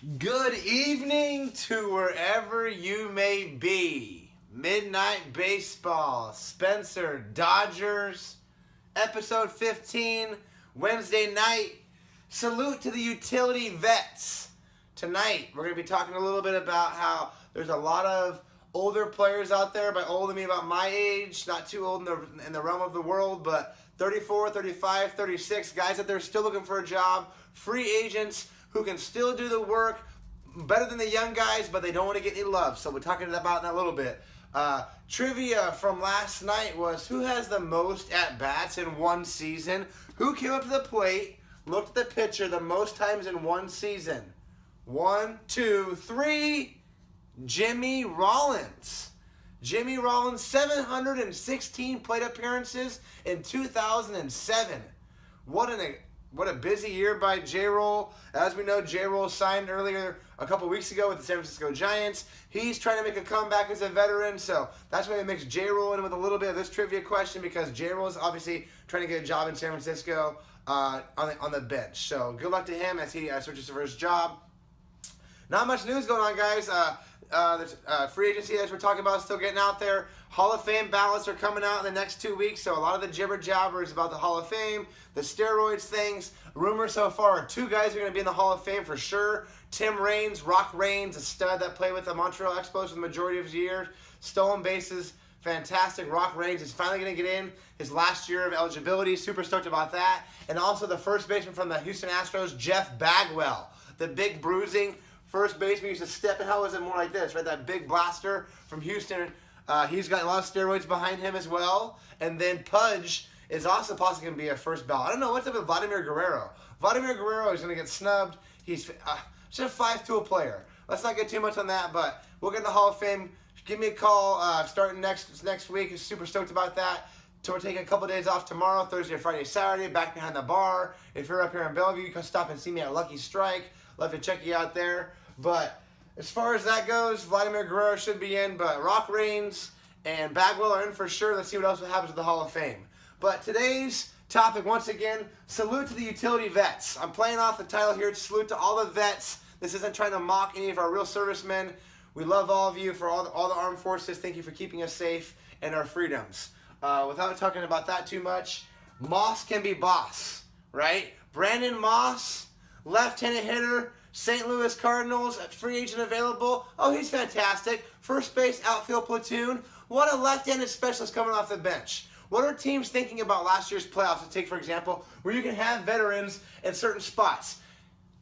Good evening to wherever you may be. Midnight Baseball, Spencer.Dodgers, episode 15, Wednesday night. Salute to the utility vets. Tonight, we're going to be talking a little bit about how there's a lot of older players out there. By old, I mean about my age, not too old in the realm of the world, but 34, 35, 36, guys out there still looking for a job, free agents who can still do the work better than the young guys, but they don't want to get any love. So we're talking about that in a little bit. Trivia from last night was who has the most at-bats in one season? Who came up to the plate, looked at the pitcher the most times in one season? 1, 2, 3. Jimmy Rollins. Jimmy Rollins, 716 plate appearances in 2007. What a busy year by J-Roll. As we know, J-Roll signed earlier a couple weeks ago with the San Francisco Giants. He's trying to make a comeback as a veteran, so that's why we mix J-Roll in with a little bit of this trivia question, because J-Roll is obviously trying to get a job in San Francisco on the bench. So good luck to him as he searches for his job. Not much news going on, guys. There's free agency, as we're talking about, still getting out there. Hall of Fame ballots are coming out in the next 2 weeks, so a lot of the jibber jabbers about the Hall of Fame, the steroids things. Rumors so far are 2 guys are going to be in the Hall of Fame for sure. Tim Raines, Rock Raines, a stud that played with the Montreal Expos for the majority of his years. Stolen bases, fantastic. Rock Raines is finally going to get in his last year of eligibility. Super stoked about that. And also the first baseman from the Houston Astros, Jeff Bagwell, the big bruising first baseman. Used to step in, how was it more like this, right? That big blaster from Houston. He's got a lot of steroids behind him as well. And then Pudge is also possibly going to be a first ballot. I don't know what's up with Vladimir Guerrero. Vladimir Guerrero is going to get snubbed. He's just a 5-tool player. Let's not get too much on that, but we'll get in the Hall of Fame. Give me a call starting next week. I'm super stoked about that. So we're taking a couple days off tomorrow, Thursday, Friday, Saturday, back behind the bar. If you're up here in Bellevue, you can stop and see me at Lucky Strike. Love to check you out there. But as far as that goes, Vladimir Guerrero should be in, but Rock Raines and Bagwell are in for sure. Let's see what else happens with the Hall of Fame. But today's topic, once again, salute to the utility vets. I'm playing off the title here, salute to all the vets. This isn't trying to mock any of our real servicemen. We love all of you for all the armed forces. Thank you for keeping us safe and our freedoms. Without talking about that too much, Moss can be boss, right? Brandon Moss, left-handed hitter, St. Louis Cardinals, free agent available. Oh, he's fantastic. First base, outfield platoon. What a left-handed specialist coming off the bench. What are teams thinking about last year's playoffs? To take, for example, where you can have veterans in certain spots.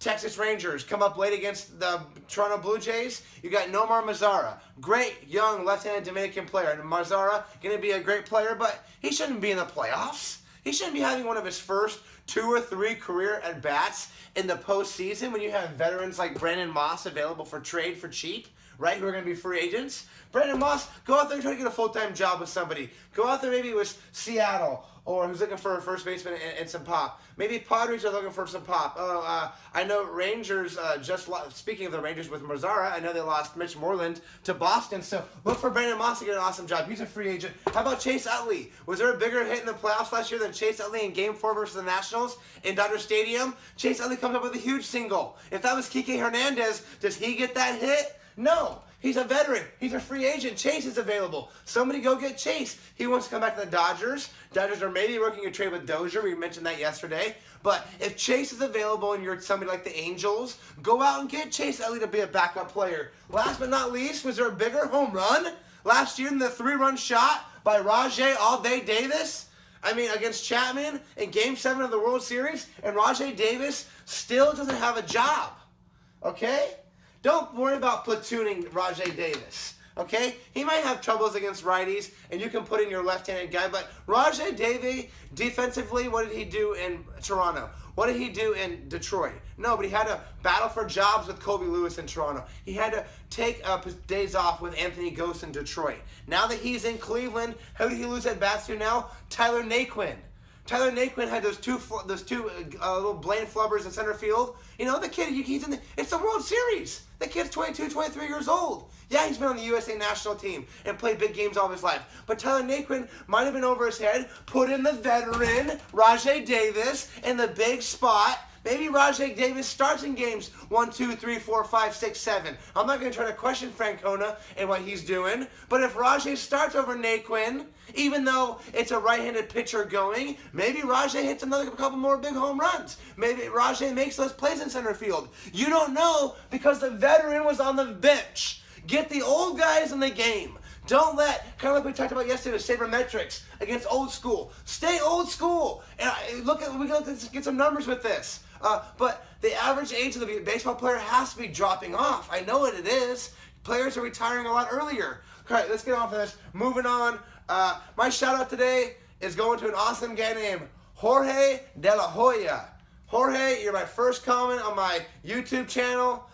Texas Rangers come up late against the Toronto Blue Jays. You got Nomar Mazara, great young left-handed Dominican player. And Mazara going to be a great player, but he shouldn't be in the playoffs. He shouldn't be having one of his first 2 or 3 career at-bats in the postseason when you have veterans like Brandon Moss available for trade for cheap, right, who are going to be free agents. Brandon Moss, go out there and try to get a full-time job with somebody. Go out there maybe with Seattle, or who's looking for a first baseman and some pop. Maybe Padres are looking for some pop. I know Rangers, speaking of the Rangers with Mazara, I know they lost Mitch Moreland to Boston, so look for Brandon Moss to get an awesome job. He's a free agent. How about Chase Utley? Was there a bigger hit in the playoffs last year than Chase Utley in Game 4 versus the Nationals in Dodger Stadium? Chase Utley comes up with a huge single. If that was Kike Hernandez, does he get that hit? No. He's a veteran. He's a free agent. Chase is available. Somebody go get Chase. He wants to come back to the Dodgers. Dodgers are maybe working a trade with Dozier. We mentioned that yesterday. But if Chase is available and you're somebody like the Angels, go out and get Chase Utley to be a backup player. Last but not least, was there a bigger home run last year than the 3-run shot by Rajai All-Day Davis? I mean, against Chapman in Game 7 of the World Series, and Rajai Davis still doesn't have a job. Okay? Don't worry about platooning Rajai Davis, okay? He might have troubles against righties, and you can put in your left-handed guy, but Rajai Davis, defensively, what did he do in Toronto? What did he do in Detroit? No, but he had to battle for jobs with Colby Lewis in Toronto. He had to take days off with Anthony Gose in Detroit. Now that he's in Cleveland, who did he lose at bats to now? Tyler Naquin. Tyler Naquin had those two little Blaine flubbers in center field. You know, the kid, it's the World Series. The kid's 22, 23 years old. Yeah, he's been on the USA national team and played big games all of his life. But Tyler Naquin might have been over his head. Put in the veteran, Rajai Davis, in the big spot. Maybe Rajay Davis starts in games 1, 2, 3, 4, 5, 6, 7. I'm not going to try to question Francona and what he's doing, but if Rajay starts over Naquin, even though it's a right-handed pitcher going, maybe Rajay hits another couple more big home runs. Maybe Rajay makes those plays in center field. You don't know because the veteran was on the bench. Get the old guys in the game. Don't let, kind of like we talked about yesterday, sabermetrics against old school. Stay old school. And we can get some numbers with this. But the average age of the baseball player has to be dropping off. I know it is. Players are retiring a lot earlier. All right, let's get off of this. Moving on. My shout out today is going to an awesome guy named Jorge De La Hoya. Jorge, you're my first comment on my YouTube channel.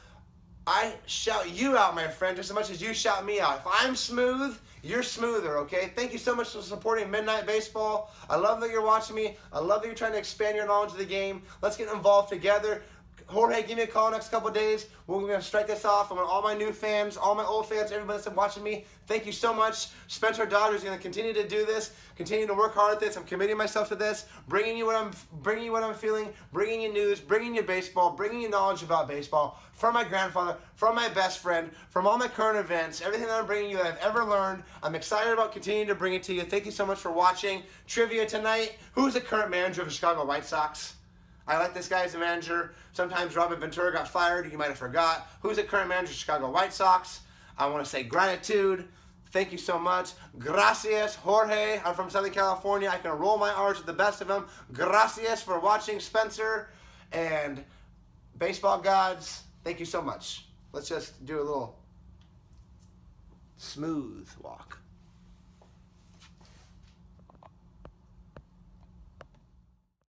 I shout you out, my friend, just as much as you shout me out. If I'm smooth, you're smoother, okay? Thank you so much for supporting Midnight Baseball. I love that you're watching me. I love that you're trying to expand your knowledge of the game. Let's get involved together. Jorge, give me a call next couple days. We're going to strike this off. I want all my new fans, all my old fans, everybody that's been watching me. Thank you so much. Spencer.Dodgers is going to continue to do this, continue to work hard at this. I'm committing myself to this, bringing you what I'm feeling, bringing you news, bringing you baseball, bringing you knowledge about baseball from my grandfather, from my best friend, from all my current events, everything that I'm bringing you that I've ever learned. I'm excited about continuing to bring it to you. Thank you so much for watching. Trivia tonight. Who's the current manager of the Chicago White Sox? I like this guy as a manager. Sometimes Robin Ventura got fired. You might have forgot. Who's the current manager of Chicago White Sox? I want to say gratitude. Thank you so much. Gracias, Jorge. I'm from Southern California. I can roll my R's with the best of them. Gracias for watching, Spencer. And baseball gods, thank you so much. Let's just do a little smooth walk.